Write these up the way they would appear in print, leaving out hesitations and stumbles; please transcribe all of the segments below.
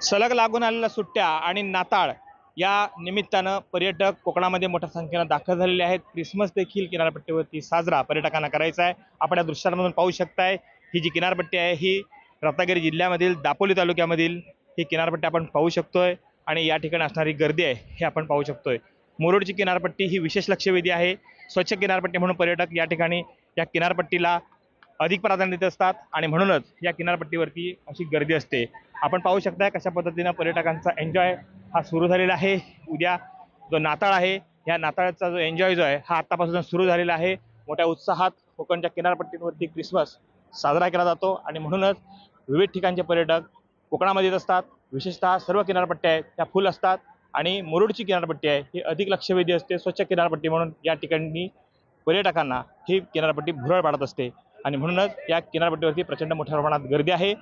सलग लागून आलेल्या सुट्ट्या आणि नाताळ या निमित्तानं पर्यटक कोकणामध्ये मोठ्या संख्येनं दाखल झालेले आहेत। क्रिसमस देखील किनारपट्टीवरती साजरा पर्यटकांना करायचा आहे। आपण या दृश्यांमधून पाहू शकताय ही जी किनारपट्टी आहे ही रत्नागिरी जिल्ह्यामधील दापोली तालुक्यामधील ही किनारपट्टी आपण पाहू शकतोय आणि या ठिकाणी असणारी गर्दी आहे हे आपण पाहू शकतोय। मुरुडची किनारपट्टी ही विशेष लक्षवेधी आहे। स्वच्छ किनारपट्टी म्हणून पर्यटक या ठिकाणी या किनारपट्टीला अधिक प्राधान्य देत असतात आणि म्हणूनच या किनारपट्टीवरती अशी गर्दी असते। आपण पाहू शकता कशा पद्धतीने पर्यटकांचा एन्जॉय हा सुरू झालेला आहे। उद्या जो नाताळ आहे या नाताळाचा जो एन्जॉय जो आहे हा आतापासून सुरू झालेला आहे। मोठ्या उत्साहात कोकणच्या किनारपट्टीवरती क्रिसमस साजरा केला जातो आणि म्हणूनच विविध ठिकाणचे पर्यटक कोकणामध्ये येत असतात। विशेषतः सर्व किनारपट्ट्या आहेत त्या फुल असतात आणि मुरुडची किनारपट्टी आहे ही अधिक लक्षवेधी असते। स्वच्छ किनारपट्टी म्हणून या ठिकाणी पर्यटकांना ही किनारपट्टी भुरळ पाडत असते आणि म्हणूनच या किनारपट्टीवरती प्रचंड मोठ्या प्रमाणात गर्दी आहे।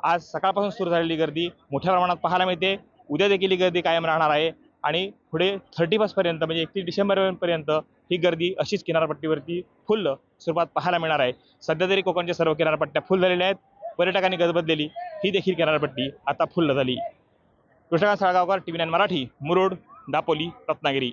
आज सकाळपासून सुरू झालेली गर्दी मोठ्या प्रमाणात पाहायला मिळते। उद्या देखील ही गर्दी कायम राहणार आहे आणि पुढे 31 पर्यंत म्हणजे 31 डिसेंबरपर्यंत ही गर्दी अशीच किनारपट्टीवरती फुल स्वरूपात पाहायला मिळणार आहे। सध्या तरी कोकणच्या सर्व किनारपट्ट्या फुल झालेल्या आहेत। पर्यटकांनी गजबजलेली ही देखील किनारपट्टी आता फुल झाली। कृष्णकांत साळगावकर, TV9 मराठी, मुरुड, दापोली, रत्नागिरी।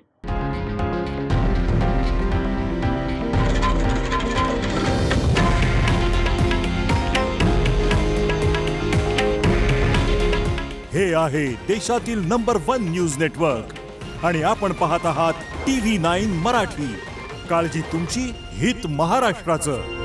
हे आहे देशातील नंबर 1 न्यूज नेटवर्क आणि आपण पाहत आहात TV9 मराठी। काळजी तुमची, हित महाराष्ट्राचं।